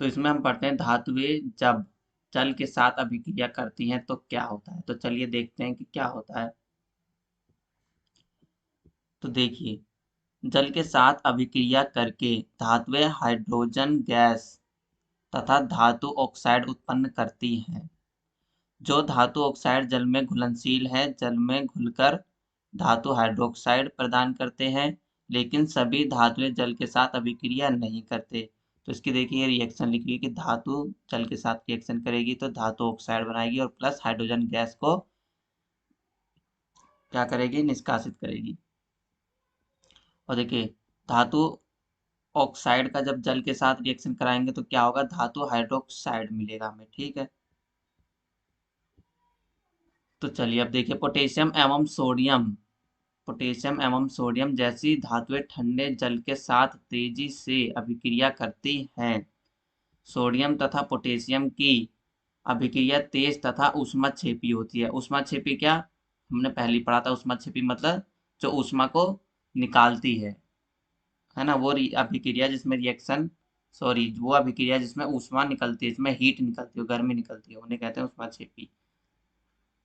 इसमें हम पढ़ते हैं धातुएं जब जल के साथ अभिक्रिया करती हैं तो क्या होता है। तो चलिए देखते हैं कि क्या होता है। तो देखिए, जल के साथ अभिक्रिया करके धातुएं हाइड्रोजन गैस तथा धातु ऑक्साइड उत्पन्न करती हैं। जो धातु ऑक्साइड जल में घुलनशील है, जल में घुलकर धातु हाइड्रोक्साइड प्रदान करते हैं, लेकिन सभी धातुएं जल के साथ अभिक्रिया नहीं करते। तो इसकी देखिए रिएक्शन लिखिए कि धातु जल के साथ रिएक्शन करेगी तो धातु ऑक्साइड बनाएगी और प्लस हाइड्रोजन गैस को क्या करेगी, निष्कासित करेगी। और देखिए, धातु ऑक्साइड का जब जल के साथ रिएक्शन कराएंगे तो क्या होगा, धातु हाइड्रोक्साइड मिलेगा हमें, ठीक है। तो चलिए अब देखिए, पोटेशियम एवं सोडियम जैसी धातुएं ठंडे जल के साथ तेजी से अभिक्रिया करती हैं। सोडियम तथा पोटेशियम की अभिक्रिया तेज तथा ऊष्माक्षेपी होती है। ऊष्माक्षेपी क्या, हमने पहले ही पढ़ा था। ऊष्माक्षेपी मतलब जो ऊष्मा को निकालती है ना, वो अभिक्रिया जिसमें रिएक्शन, सॉरी, वो अभिक्रिया जिसमें ऊष्मा निकलती है, जिसमें हीट निकलती है, गर्मी निकलती है, उन्हें कहते हैं ऊष्माक्षेपी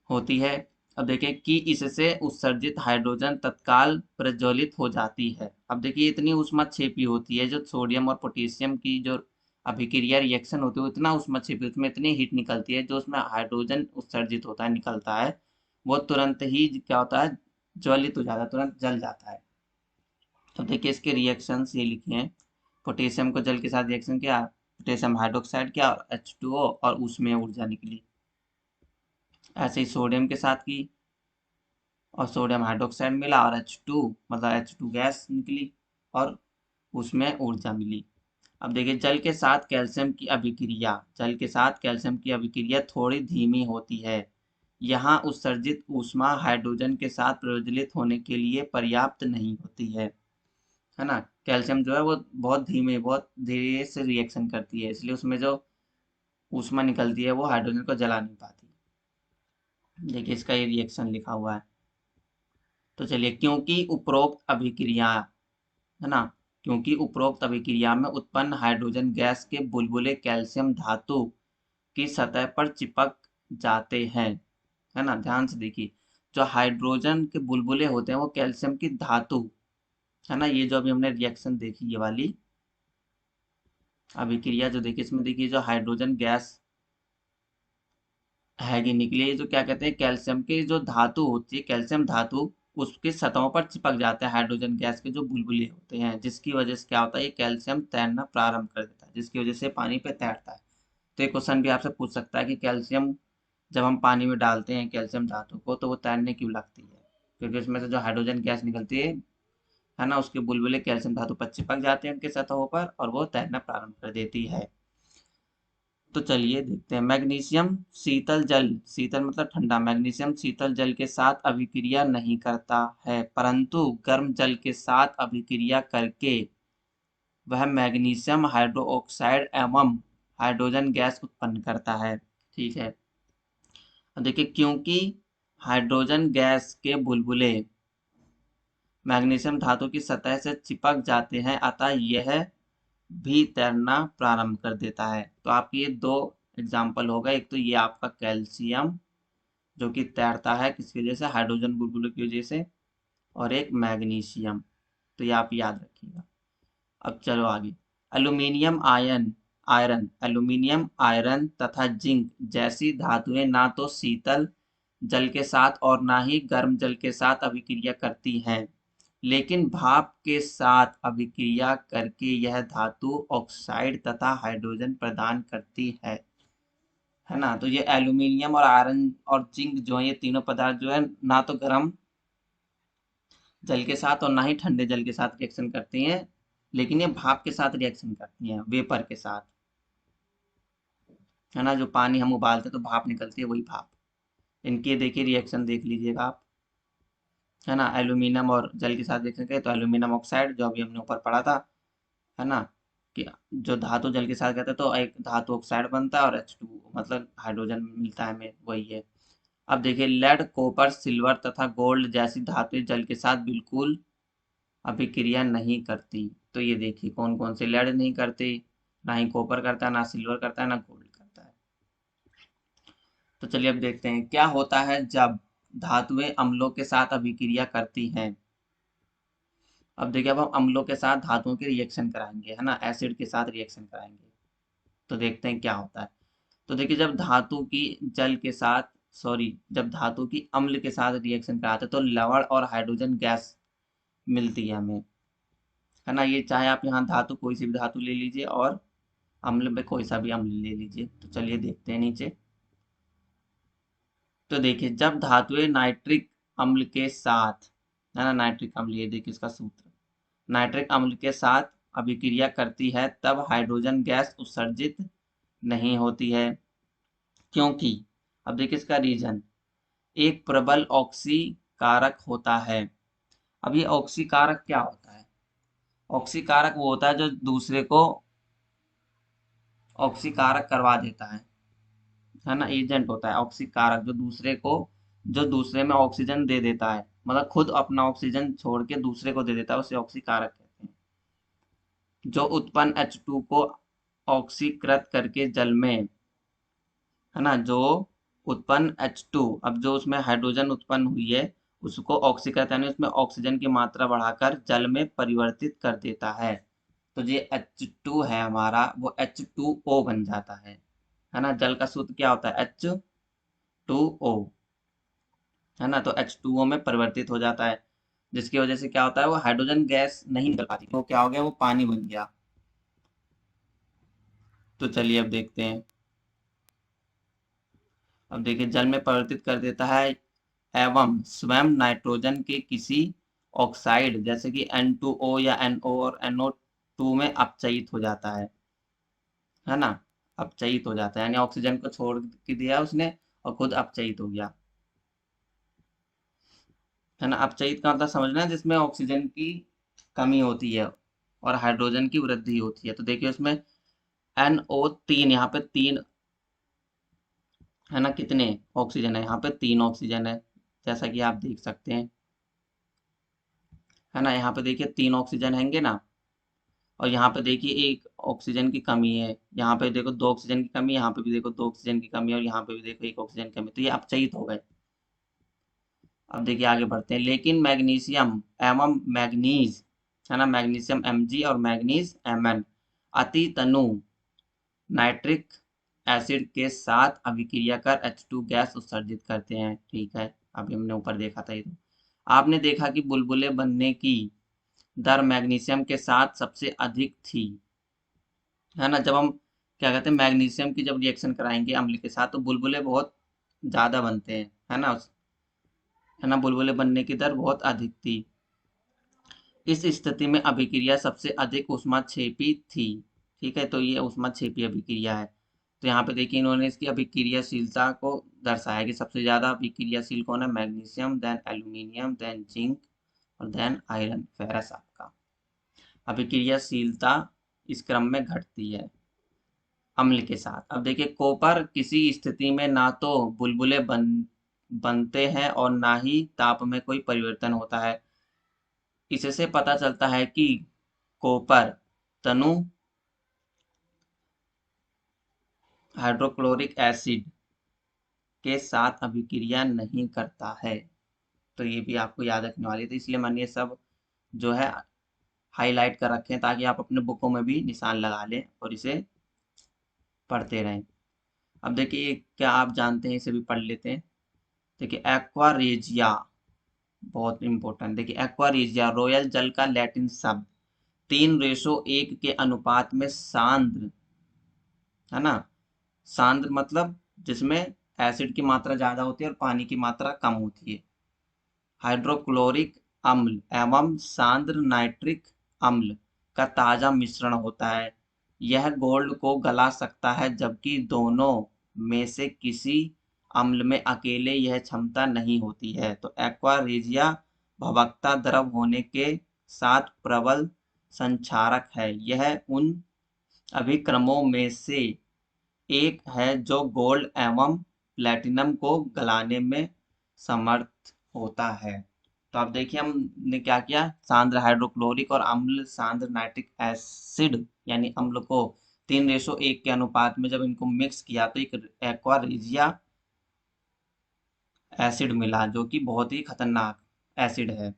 होती है। अब देखिए कि इससे उत्सर्जित हाइड्रोजन तत्काल प्रज्वलित हो जाती है। अब देखिए इतनी ऊष्माक्षेपी होती है, जो सोडियम और पोटेशियम की जो अभिक्रिया रिएक्शन होती है, इतना ऊष्माक्षेपी, उसमें इतनी हीट निकलती है, जो उसमें हाइड्रोजन उत्सर्जित होता है, निकलता है, वो तुरंत ही क्या होता है, ज्वलित हो जाता है, तुरंत जल जाता है। तो देखिए इसके रिएक्शंस ये लिखे हैं। पोटेशियम को जल के साथ रिएक्शन किया, पोटेशियम हाइड्रोक्साइड किया और H2O और उसमें ऊर्जा निकली। ऐसे ही सोडियम के साथ की और सोडियम हाइड्रोक्साइड मिला और H2 मतलब H2 गैस निकली और उसमें ऊर्जा मिली। अब देखिए, जल के साथ कैल्शियम की अभिक्रिया थोड़ी धीमी होती है। यहाँ उत्सर्जित ऊष्मा हाइड्रोजन के साथ प्रज्वलित होने के लिए पर्याप्त नहीं होती है ना। कैल्शियम जो है वो बहुत धीरे से रिएक्शन करती है, इसलिए उसमें जो ऊष्मा निकलती है वो हाइड्रोजन को जला नहीं पाती। देखिए इसका ये रिएक्शन लिखा हुआ है। तो चलिए, है ना, क्योंकि उपरोक्त अभिक्रिया में उत्पन्न हाइड्रोजन गैस के बुलबुले कैल्शियम धातु की सतह पर चिपक जाते हैं। है ना, ध्यान से देखिए, जो हाइड्रोजन के बुलबुले होते हैं वो कैल्शियम की धातु, है ना, ये जो अभी हमने रिएक्शन देखी ये वाली अभिक्रिया जो देखी, इसमें देखिए जो हाइड्रोजन गैस हैगी निकली, जो क्या कहते हैं, कैल्शियम की जो धातु होती है, कैल्शियम धातु उसकी सतहों पर चिपक जाते हैं हाइड्रोजन गैस के जो बुलबुले होते हैं, जिसकी वजह से क्या होता है, ये कैल्शियम तैरना प्रारंभ कर देता है, जिसकी वजह से पानी पे तैरता है। तो ये क्वेश्चन भी आपसे पूछ सकता है कि कैल्शियम जब हम पानी में डालते हैं कैल्शियम धातु को, तो वो तैरने क्यों लगती है, क्योंकि उसमें से जो हाइड्रोजन गैस निकलती है ना, उसके बुलबुले कैल्शियम धातु पर चिपक जाते हैं उनके सतहों पर और वो तैरना प्रारंभ कर देती है। तो चलिए देखते हैं, मैग्नीशियम शीतल जल, शीतल मतलब ठंडा, मैग्नीशियम शीतल जल के साथ अभिक्रिया नहीं करता है, परंतु गर्म जल के साथ अभिक्रिया करके वह मैग्नीशियम हाइड्रोक्साइड एवं हाइड्रोजन गैस उत्पन्न करता है। ठीक है, अब देखिए, क्योंकि हाइड्रोजन गैस के बुलबुले मैग्नीशियम धातु की सतह से चिपक जाते हैं, अतः यह भी तैरना प्रारंभ कर देता है। तो आपके ये दो एग्जाम्पल होगा, एक तो ये आपका कैल्शियम जो कि तैरता है किसकी वजह से, हाइड्रोजन बुलबुलों की वजह से, और एक मैग्नीशियम। तो ये आप याद रखिएगा। अब चलो आगे, aluminium ion iron aluminium iron तथा जिंक जैसी धातुएं ना तो शीतल जल के साथ और ना ही गर्म जल के साथ अभिक्रिया करती हैं, लेकिन भाप के साथ अभिक्रिया करके यह धातु ऑक्साइड तथा हाइड्रोजन प्रदान करती है ना। तो ये एल्यूमिनियम और आयरन और जिंक जो है, ये तीनों पदार्थ जो है ना तो गर्म जल के साथ और ना ही ठंडे जल के साथ रिएक्शन करती हैं, लेकिन ये भाप के साथ रिएक्शन करती हैं, वेपर के साथ, है ना। जो पानी हम उबालते हैं तो भाप निकलती है, वही भाप। इनके देखिए रिएक्शन देख लीजिएगा आप, है ना। एल्यूमिनियम और जल के साथ रिएक्शन करें तो एल्यूमिनियम ऑक्साइड जो अभी हमने ऊपर पढ़ा था, है ना, कि जो धातु जल के साथ कहते हैं तो एक धातु ऑक्साइड बनता है और H2 मतलब हाइड्रोजन मिलता है हमें, वही है। अब देखिए, लेड कॉपर सिल्वर तथा गोल्ड जैसी धातुएं जल के साथ बिल्कुल अभिक्रिया नहीं करती। तो ये देखिए कौन कौन से लेड नहीं करती, ना ही कॉपर करता है, ना सिल्वर करता है, ना गोल्ड करता है। तो चलिए अब देखते हैं क्या होता है जब धातुएं अम्लों के साथ अभिक्रिया करती हैं। अब देखिए, अब हम अम्लों के साथ धातुओं के रिएक्शन कराएंगे, है ना, एसिड के साथ रिएक्शन कराएंगे। तो देखते हैं क्या होता है। तो देखिए, जब धातु की जल के साथ जब धातु की अम्ल के साथ रिएक्शन कराते हैं तो लवण और हाइड्रोजन गैस मिलती है हमें, है ना। ये चाहे आप यहाँ धातु कोई सी भी धातु ले लीजिए और अम्ल में कोई सा भी अम्ल ले लीजिए। तो चलिए देखते हैं नीचे। तो देखिए, जब धातुएं नाइट्रिक अम्ल के साथ, है ना, नाइट्रिक अम्ल, ये देखिए इसका सूत्र, नाइट्रिक अम्ल के साथ अभिक्रिया करती है तब हाइड्रोजन गैस उत्सर्जित नहीं होती है, क्योंकि, अब देखिए इसका रीजन, एक प्रबल ऑक्सीकारक होता है। अब ये ऑक्सीकारक क्या होता है? ऑक्सीकारक वो होता है जो दूसरे को ऑक्सीकारक करवा देता है ना। एजेंट होता है ऑक्सीकारक, जो दूसरे में ऑक्सीजन दे देता है, मतलब खुद अपना ऑक्सीजन छोड़ के दूसरे को दे देता है, उसे ऑक्सीकारक कहते हैं। जो उत्पन्न H2 को ऑक्सीकृत करके जल में, है ना, जो उत्पन्न H2, अब जो उसमें हाइड्रोजन उत्पन्न हुई है उसको ऑक्सीकृत यानी उसमें ऑक्सीजन की मात्रा बढ़ाकर जल में परिवर्तित कर देता है। तो ये H2 है हमारा, वो H2O बन जाता है ना। जल का सूत्र क्या होता है? H2O, है ना। तो H2O में परिवर्तित हो जाता है, जिसकी वजह से क्या होता है, वो हाइड्रोजन गैस नहीं निकल पाती, तो क्या हो गया, वो पानी बन गया। तो चलिए अब देखते हैं। अब देखिए, जल में परिवर्तित कर देता है एवं स्वयं नाइट्रोजन के किसी ऑक्साइड जैसे कि N2O या NO और NO2 में अपचयित हो जाता है ना। अपचयित हो जाता है यानी ऑक्सीजन को छोड़ के दिया उसने और खुद अपचयित हो गया, है ना। अपचयित का मतलब समझना है, जिसमें ऑक्सीजन की कमी होती है और हाइड्रोजन की वृद्धि होती है। तो देखिए उसमें NO3, यहाँ पे 3, है ना, कितने ऑक्सीजन है, यहाँ पे 3 ऑक्सीजन है, जैसा कि आप देख सकते हैं, है ना। यहाँ पे देखिए 3 ऑक्सीजन हैंगे ना, और यहाँ पे देखिए एक ऑक्सीजन की कमी है, यहाँ पे देखो 2 ऑक्सीजन की कमी, यहाँ पे भी देखो 2 ऑक्सीजन की कमी है, और यहाँ पे भी देखो 1 ऑक्सीजन की कमी, तो ये अपचयित हो गए। अब देखिए आगे बढ़ते हैं। लेकिन मैग्नीशियम एवं मैग्नीज, है ना, मैग्नीशियम Mg और मैग्नीज Mn अति तनु नाइट्रिक एसिड के साथ अभिक्रिया कर H2 गैस उत्सर्जित करते हैं। ठीक है, अभी हमने ऊपर देखा था ये। तो आपने देखा कि बुलबुले बनने की दर मैग्नीशियम के साथ सबसे अधिक थी, है ना। जब हम क्या कहते हैं, मैग्नीशियम की जब रिएक्शन कराएंगे अम्ल के साथ तो बुलबुले बहुत ज्यादा बनते हैं, है ना, है ना, बुलबुले बनने की दर बहुत अधिक थी। इस स्थिति में अभिक्रिया सबसे अधिक ऊष्माक्षेपी थी। ठीक है, तो ये ऊष्माक्षेपी अभिक्रिया है। तो यहाँ पे देखिए इन्होंने इसकी अभिक्रियाशीलता को दर्शाया कि सबसे ज्यादा अभिक्रियाशील कौन है, magnesium, then aluminium, then zinc और देन आयरन, फेरस आपका। अभिक्रियाशीलता इस क्रम में घटती है अम्ल के साथ। अब देखिए, कॉपर किसी स्थिति में ना तो बुलबुले बनते हैं और ना ही ताप में कोई परिवर्तन होता है। इससे पता चलता है कि कॉपर तनु हाइड्रोक्लोरिक एसिड के साथ अभिक्रिया नहीं करता है। तो ये भी आपको याद रखने वाली थी, इसलिए मैंने ये सब जो है हाईलाइट कर रखे हैं ताकि आप अपने बुकों में भी निशान लगा लें और इसे पढ़ते रहें। अब देखिए क्या आप जानते हैं, इसे भी पढ़ लेते हैं। देखिए एक्वा रेजिया बहुत इंपॉर्टेंट। देखिए एक्वा रेजिया रॉयल जल का लैटिन शब्द 3:1 के अनुपात में सांद्र, है ना, सांद्र मतलब जिसमें एसिड की मात्रा ज्यादा होती है और पानी की मात्रा कम होती है, हाइड्रोक्लोरिक अम्ल एवं सांद्र नाइट्रिक अम्ल का ताजा मिश्रण होता है। यह गोल्ड को गला सकता है, जबकि दोनों में से किसी अम्ल में अकेले यह क्षमता नहीं होती है। तो एक्वा रेजिया भवकता द्रव होने के साथ प्रबल संक्षारक है। यह उन अभिक्रमों में से एक है जो गोल्ड एवं प्लेटिनम को गलाने में समर्थ होता है। तो अब देखिए हमने क्या किया, सांद्र हाइड्रोक्लोरिक और अम्ल सांद्र नाइट्रिक एसिड यानी अम्ल को 3:1 के अनुपात में जब इनको मिक्स किया तो एक एक्वा रेजिया एसिड मिला, जो कि बहुत ही खतरनाक एसिड है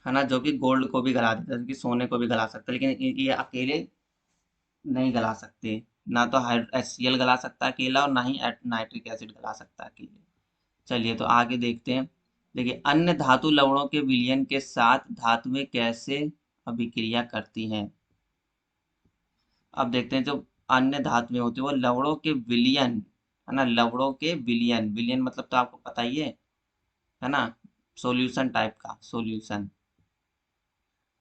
ना, जो कि गोल्ड को भी गला देता है, जो कि सोने को भी गला सकता है, लेकिन ये अकेले नहीं गला सकते। ना तो HCl गला सकता है अकेला, और ना ही नाइट्रिक एसिड गला सकता है अकेले। चलिए तो आगे देखते हैं। देखिए, अन्य धातु लवणों के विलयन के साथ धातुएं कैसे अभिक्रिया करती हैं। अब देखते हैं, जो अन्य धातुएं होती है वो लवणों के विलयन, है ना, लवणों के विलयन, विलयन मतलब तो आपको पता ही है ना, सॉल्यूशन टाइप का सॉल्यूशन,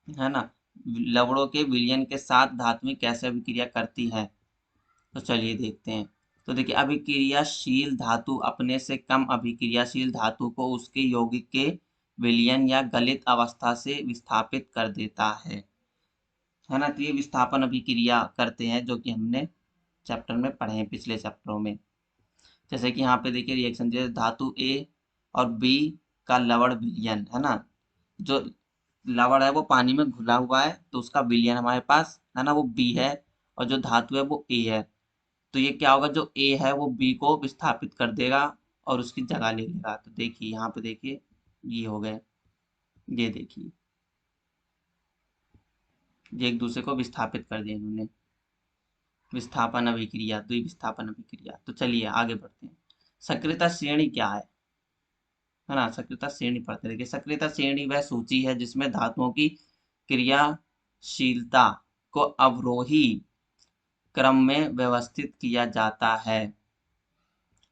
है ना। लवणों के विलयन के साथ धातुएं कैसे अभिक्रिया करती हैं, तो चलिए देखते हैं। तो देखिए, अभिक्रियाशील धातु अपने से कम अभिक्रियाशील धातु को उसके यौगिक के विलयन या गलित अवस्था से विस्थापित कर देता है ना। तो ये विस्थापन अभिक्रिया करते हैं, जो कि हमने चैप्टर में पढ़े हैं, पिछले चैप्टरों में। जैसे कि यहाँ पे देखिए रिएक्शन, जैसे धातु ए और बी का लवण विलयन, है ना। जो लवण है वो पानी में घुला हुआ है, तो उसका विलयन हमारे पास, है ना, वो बी है, और जो धातु है वो ए है। तो ये क्या होगा, जो ए है वो बी को विस्थापित कर देगा और उसकी जगह ले लेगा। तो देखिए यहाँ पे देखिए, ये हो गए, ये देखिए, ये एक दूसरे को विस्थापित कर दिया इन्होंने, विस्थापन अभिक्रिया, द्विविस्थापन अभिक्रिया। तो चलिए आगे बढ़ते हैं। सक्रियता श्रेणी क्या है ना, सक्रियता श्रेणी पढ़ते हैं। देखिए, सक्रियता श्रेणी वह सूची है जिसमें धातुओं की क्रियाशीलता को अवरोही क्रम में व्यवस्थित किया जाता है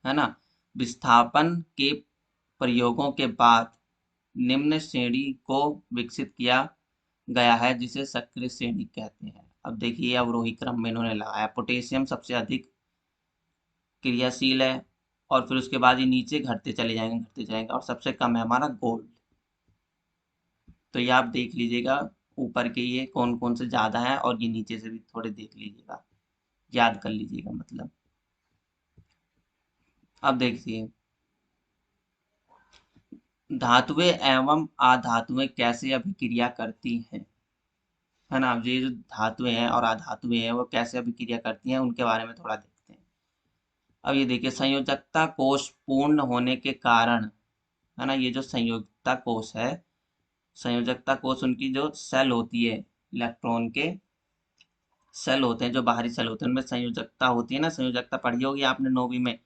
ना। विस्थापन के प्रयोगों के बाद निम्न श्रेणी को विकसित किया गया है, जिसे सक्रिय श्रेणी कहते हैं। अब देखिए, अवरोही क्रम में इन्होंने लगाया, पोटेशियम सबसे अधिक क्रियाशील है, और फिर उसके बाद ये नीचे घटते चले जाएंगे, घटते जाएंगे, और सबसे कम है हमारा गोल्ड। तो ये आप देख लीजिएगा, ऊपर के ये कौन कौन से ज्यादा है, और ये नीचे से भी थोड़े देख लीजिएगा, याद कर लीजिएगा मतलब। अब देखिए, धातुएं एवं अधातुएं कैसे अभिक्रिया करती हैं, है ना। अब ये जो धातुएं हैं और अधातुएं हैं वो कैसे अभिक्रिया करती हैं, उनके बारे में थोड़ा देखते हैं। अब ये देखिए, संयोजकता कोश पूर्ण होने के कारण, है ना, ये जो संयोजकता कोश है, संयोजकता कोश उनकी जो सेल होती है, इलेक्ट्रॉन के सेल होते हैं, जो बाहरी सेल होते हैं, उनमें संयोजकता होती है ना। संयोजकता पढ़ी होगी आपने 9वीं में,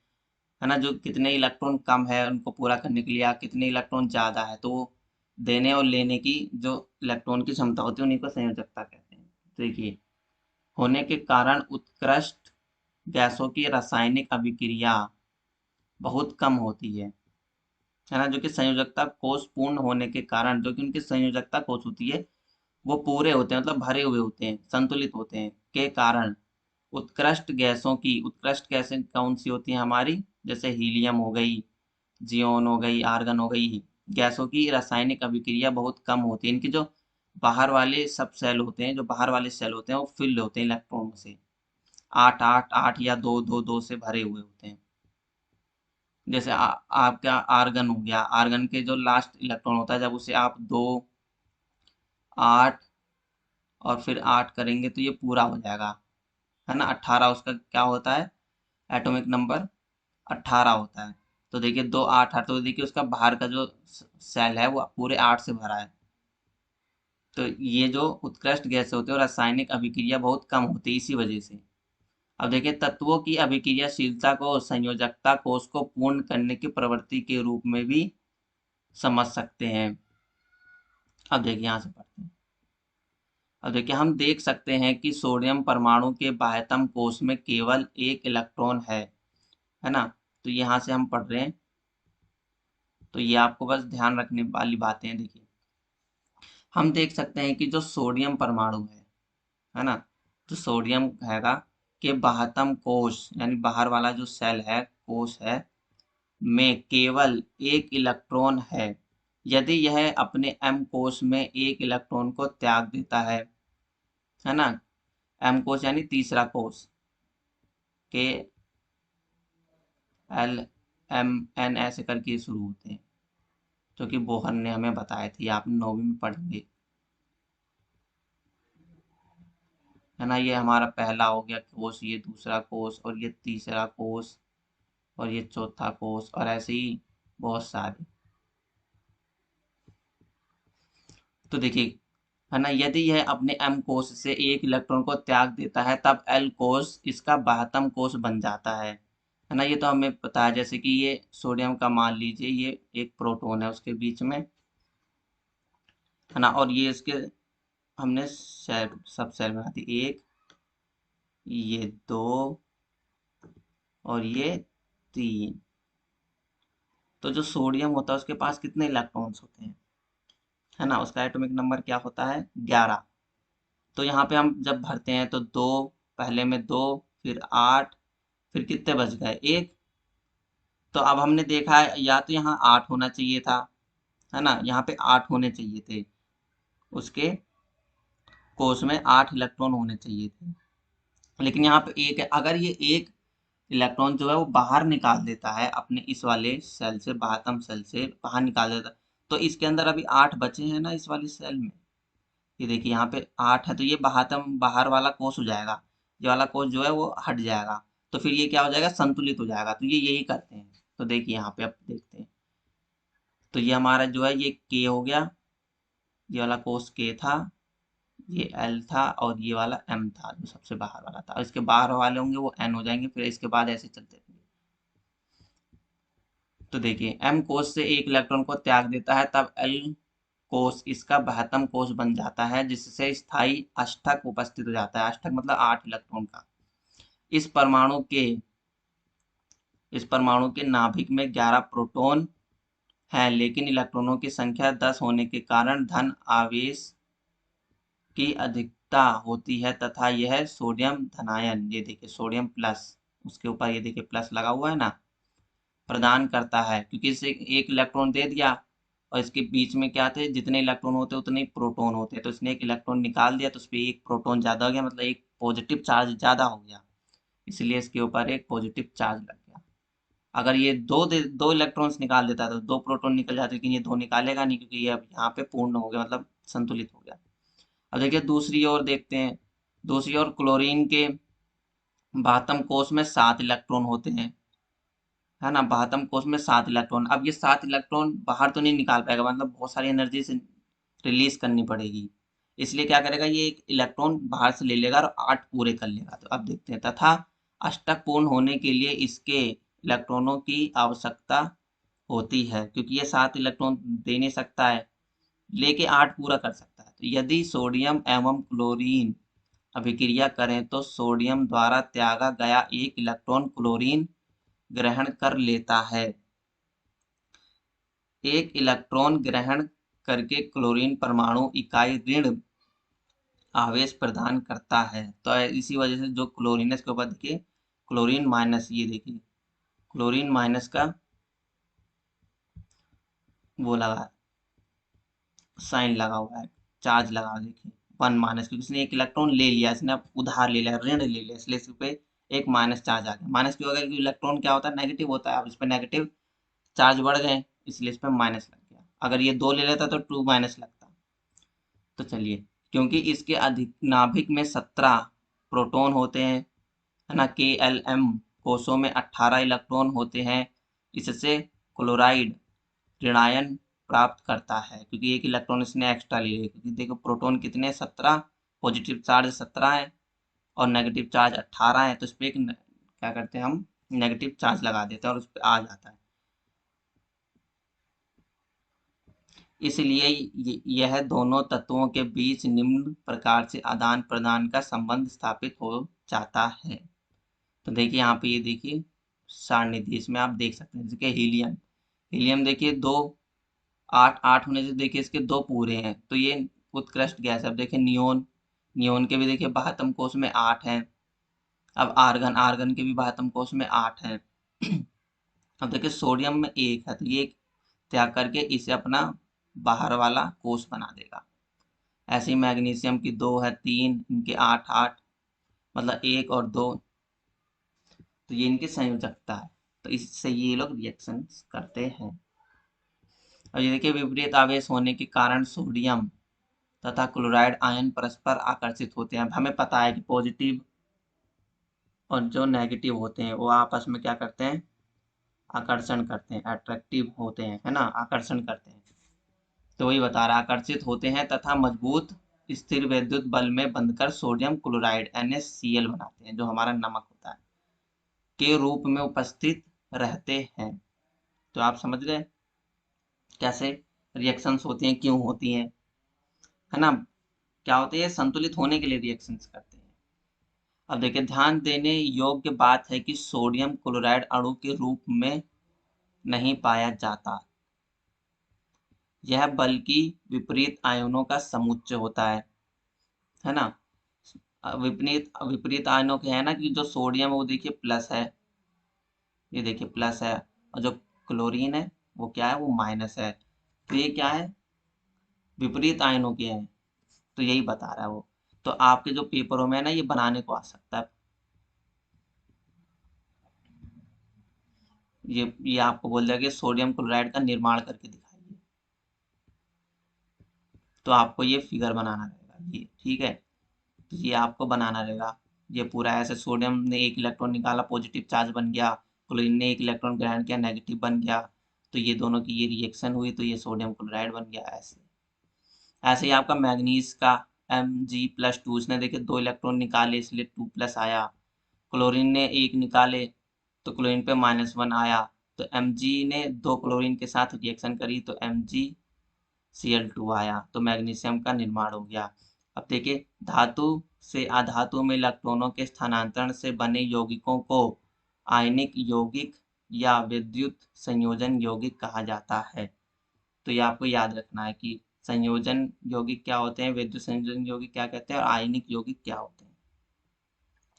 है ना। जो कितने इलेक्ट्रॉन कम है उनको पूरा करने के लिए, या कितने इलेक्ट्रॉन ज्यादा है, तो वो देने और लेने की जो इलेक्ट्रॉन की क्षमता होती है, उन्हीं को संयोजकता कहते हैं। देखिए, होने के कारण उत्कृष्ट गैसों की रासायनिक अभिक्रिया बहुत कम होती है ना। जो कि संयोजकता कोष पूर्ण होने के कारण, जो कि उनकी संयोजकता कोष होती है वो पूरे होते हैं, मतलब भरे हुए होते हैं, संतुलित होते हैं, के कारण उत्कृष्ट गैसों की, उत्कृष्ट गैसें कौन सी होती हैं हमारी, जैसे हीलियम हो गई, जियोन हो गई, आर्गन हो गई, गैसों की रासायनिक अभिक्रिया बहुत कम होती है। इनकी जो बाहर वाले सब सेल होते हैं, जो बाहर वाले सेल होते हैं वो फिल्ड होते हैं इलेक्ट्रॉनों से, 8 8 8 या 2 2 2 से भरे हुए होते हैं। जैसे आपका आर्गन हो गया, आर्गन के जो लास्ट इलेक्ट्रॉन होता है, जब उसे आप 2 8 और फिर 8 करेंगे तो ये पूरा हो जाएगा, है ना। 18 उसका क्या होता है, एटॉमिक नंबर 18 होता है। तो देखिए 2 8 8, तो देखिए उसका बाहर का जो सेल है वो पूरे 8 से भरा है। तो ये जो उत्कृष्ट गैस होते हैं, रासायनिक अभिक्रिया बहुत कम होती है इसी वजह से। अब देखिए, तत्वों की अभिक्रियाशीलता को संयोजकता कोष को पूर्ण करने की प्रवृत्ति के रूप में भी समझ सकते हैं। अब देखिए, यहाँ से पढ़ते हैं। अब देखिए, हम देख सकते हैं कि सोडियम परमाणु के बाह्यतम कोष में केवल एक इलेक्ट्रॉन है ना। तो यहाँ से हम पढ़ रहे हैं, तो ये आपको बस ध्यान रखने वाली बातें हैं। देखिए, हम देख सकते हैं कि जो सोडियम परमाणु है ना, जो सोडियम हैगा के बाह्यतम कोष, यानी बाहर वाला जो सेल है, कोष है, में केवल एक इलेक्ट्रॉन है। यदि यह अपने एम कोष में एक इलेक्ट्रॉन को त्याग देता है ना, एम कोष यानी तीसरा कोष, के एल एम एन ऐसे करके शुरू होते हैं, जो कि बोहर ने हमें बताए थे, आपने 9वीं में पढ़ेंगे। है ना। ये हमारा पहला हो गया कोष, ये दूसरा कोष, और ये तीसरा कोष, और ये चौथा कोष, और ऐसे ही बहुत सारे। तो देखिए, है ना, यदि यह अपने m कोष से एक इलेक्ट्रॉन को त्याग देता है तब l कोष इसका 72वां कोष बन जाता है ना। ये तो हमें पता है, जैसे कि ये सोडियम का मान लीजिए, ये एक प्रोटॉन है उसके बीच में, है ना, और ये इसके हमने सेल, सब सेल बना दी, एक, ये दो, और ये तीन। तो जो सोडियम होता है उसके पास कितने इलेक्ट्रॉन्स होते हैं, है ना, उसका एटॉमिक नंबर क्या होता है, 11। तो यहाँ पे हम जब भरते हैं तो दो, पहले में दो, फिर 8, फिर कितने बच गए, एक। तो अब हमने देखा है या तो यहाँ 8 होना चाहिए था, है ना, यहाँ पे 8 होने चाहिए थे, उसके कोष में 8 इलेक्ट्रॉन होने चाहिए थे, लेकिन यहाँ पे एक है। अगर ये एक इलेक्ट्रॉन जो है वो बाहर निकाल देता है अपने इस वाले सेल से, 72वां सेल से बाहर निकाल देता है, तो इसके अंदर अभी 8 बचे हैं ना इस वाली सेल में। ये देखिए यहाँ पे 8 है, तो ये 72वां बाहर वाला कोष हो जाएगा, ये वाला कोष जो है वो हट जाएगा, तो फिर ये क्या हो जाएगा, संतुलित हो जाएगा। तो ये यही करते हैं। तो देखिए यहाँ पे अब देखते हैं, तो ये हमारा जो है ये के हो गया, ये वाला कोष के था, ये एल था, और ये वाला एम था जो सबसे बाहर वाला था, और इसके बाहर वाले होंगे वो एन हो जाएंगे, फिर इसके बाद ऐसे चलते रहेंगे। तो देखिए एम कोष से एक इलेक्ट्रॉन को त्याग देता है तब एल कोष इसका 72वां कोष बन जाता है, जिससे स्थायी अष्टक उपस्थित हो जाता है। अष्टक मतलब 8 इलेक्ट्रॉन का। इस परमाणु के नाभिक में 11 प्रोटॉन हैं, लेकिन इलेक्ट्रॉनों की संख्या 10 होने के कारण धन आवेश की अधिकता होती है तथा यह सोडियम धनायन, ये देखिए सोडियम प्लस, उसके ऊपर ये देखिए प्लस लगा हुआ है ना, प्रदान करता है, क्योंकि इसे एक इलेक्ट्रॉन दे दिया और इसके बीच में क्या थे, जितने इलेक्ट्रॉन होते उतने ही प्रोटॉन होते हैं, तो इसने एक इलेक्ट्रॉन निकाल दिया तो उस पर एक प्रोटॉन ज्यादा हो गया, मतलब एक पॉजिटिव चार्ज ज्यादा हो गया, इसलिए इसके ऊपर एक पॉजिटिव चार्ज लग गया। अगर ये दो इलेक्ट्रॉन्स निकाल देता तो दो प्रोटॉन निकल जाते, लेकिन ये दो निकालेगा नहीं, क्योंकि ये अब यहाँ पे पूर्ण हो गया, मतलब संतुलित हो गया। अब देखिए दूसरी ओर देखते हैं, दूसरी ओर क्लोरीन के 72वां कोष में 7 इलेक्ट्रॉन होते हैं, है ना, 72वां कोष में 7 इलेक्ट्रॉन। अब ये 7 इलेक्ट्रॉन बाहर तो नहीं निकाल पाएगा, मतलब बहुत सारी एनर्जी से रिलीज करनी पड़ेगी, इसलिए क्या करेगा, ये एक इलेक्ट्रॉन बाहर से ले लेगा और 8 पूरे कर लेगा। तो अब देखते हैं, तथा अष्टक पूर्ण होने के लिए इसके इलेक्ट्रॉनों की आवश्यकता होती है, क्योंकि ये 7 इलेक्ट्रॉन दे नहीं सकता है, लेके 8 पूरा कर सकता है। तो यदि सोडियम एवं क्लोरीन अभिक्रिया करें तो सोडियम द्वारा त्यागा गया एक इलेक्ट्रॉन क्लोरीन ग्रहण कर लेता है। एक इलेक्ट्रॉन ग्रहण करके क्लोरीन परमाणु इकाई ऋण आवेश प्रदान करता है। तो इसी वजह से जो क्लोरीन है इसके ऊपर देखिए क्लोरीन माइनस, ये देखिए क्लोरीन माइनस का वो लगा, साइन लगा हुआ है, चार्ज लगा, देखिए 1 माइनस, क्योंकि इसने एक इलेक्ट्रॉन ले लिया, इसने अब उधार ले लिया, ऋण ले लिया, इसलिए इस पे एक माइनस चार्ज आ गया। माइनस क्यों हो गया, क्योंकि इलेक्ट्रॉन क्या होता है, नेगेटिव होता है, अब इस पे नेगेटिव चार्ज बढ़ गए, इसलिए इस पे माइनस लग गया। अगर ये 2 ले लेता तो 2 माइनस लगता। तो चलिए, क्योंकि इसके अधिक नाभिक में 17 प्रोटॉन होते हैं, है ना, के एल एम कोषों में 18 इलेक्ट्रॉन होते हैं, इससे क्लोराइड ऋणायन प्राप्त करता है, क्योंकि एक इलेक्ट्रॉन इसने एक्स्ट्रा ले लिया, क्योंकि देखो प्रोटॉन कितने 17, पॉजिटिव चार्ज 17 है और नेगेटिव चार्ज 18 है, तो इस पर एक क्या करते हैं हम, नेगेटिव चार्ज लगा देते हैं और उस पर आ जाता है। इसलिए यह दोनों तत्वों के बीच निम्न प्रकार से आदान प्रदान का संबंध स्थापित हो जाता है। तो देखिए यहाँ पे, ये देखिए सारणी, इसमें आप देख सकते हैं, जैसे हीलियम, हीलियम देखिए 2, 8 8 होने से देखिए इसके 2 पूरे हैं, तो ये उत्कृष्ट गैस है। अब देखिए नियोन, नियोन के भी देखिए 72वां कोष में 8 हैं। अब आर्गन, आर्गन के भी 72वां कोष में 8 हैं। अब देखिए सोडियम में 1 है, तो ये त्याग करके इसे अपना बाहर वाला कोष बना देगा। ऐसे ही मैग्नीशियम की 2 है, 3, इनके 8 8, मतलब 1 और 2, तो ये इनकी संयोजकता है, तो इससे ये लोग रिएक्शन करते हैं। और ये देखिए विपरीत आवेश होने के कारण सोडियम तथा क्लोराइड आयन परस्पर आकर्षित होते हैं। हमें पता है कि पॉजिटिव और जो नेगेटिव होते हैं वो आपस में क्या करते हैं, आकर्षण करते हैं, अट्रैक्टिव होते हैं, है ना, आकर्षण करते हैं। तो वही बता रहा है, आकर्षित होते हैं तथा मजबूत स्थिर विद्युत बल में बंधकर सोडियम क्लोराइड NaCl बनाते हैं, जो हमारा नमक होता है, के रूप में उपस्थित रहते हैं। तो आप समझ गए कैसे रिएक्शंस होती हैं, क्यों होती हैं, है ना, क्या होते हैं, संतुलित होने के लिए रिएक्शंस करते हैं। अब देखिए, ध्यान देने योग्य बात है कि सोडियम क्लोराइड अणु के रूप में नहीं पाया जाता, यह बल्कि विपरीत आयनों का समुच्चय होता है ना। विपरीत विपरीत आयनों के है ना, कि जो सोडियम है वो देखिए प्लस है, ये देखिए प्लस है, और जो क्लोरीन है वो क्या है, वो माइनस है। तो ये क्या है, विपरीत आयनों के हैं। तो यही बता रहा है वो। तो आपके जो पेपरों में है ना, ये बनाने को आ सकता है। ये आपको बोल देगा कि सोडियम क्लोराइड का निर्माण करके दिखाइए, तो आपको ये फिगर बनाना रहेगा, ये ठीक है। तो ये आपको बनाना रहेगा, ये पूरा ऐसे सोडियम ने एक इलेक्ट्रॉन निकाला, पॉजिटिव चार्ज बन गया, क्लोरीन ने एक इलेक्ट्रॉन ग्रहण किया, नेगेटिव बन गया, तो ये दोनों की ये रिएक्शन हुई, तो ये सोडियम क्लोराइड बन गया। ऐसे ऐसे ही आपका मैग्नीज का Mg+2, उसने देखिए 2 इलेक्ट्रॉन निकाले इसलिए 2+ आया, क्लोरीन ने 1 निकाले तो क्लोरीन पे -1 आया, तो Mg ने 2 क्लोरीन के साथ रिएक्शन करी तो MgCl2 आया, तो मैग्नीशियम का निर्माण हो गया। अब देखिए, धातु से अधातु में इलेक्ट्रॉनों के स्थानांतरण से बने यौगिकों को आयनिक यौगिक या विद्युत संयोजन यौगिक कहा जाता है। तो ये आपको याद रखना है कि संयोजन यौगिक क्या होते हैं, विद्युत संयोजन यौगिक क्या कहते हैं, और आयनिक यौगिक क्या होते हैं,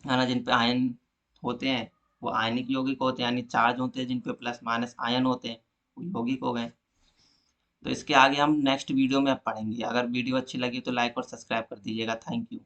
है ना। जिन पे आयन होते हैं वो आयनिक यौगिक होते हैं, यानी चार्ज होते हैं, जिन पे प्लस माइनस आयन होते हैं वो यौगिक हो गए। तो इसके आगे हम नेक्स्ट वीडियो में अब पढ़ेंगे। अगर वीडियो अच्छी लगी तो लाइक और सब्सक्राइब कर दीजिएगा। Thank you.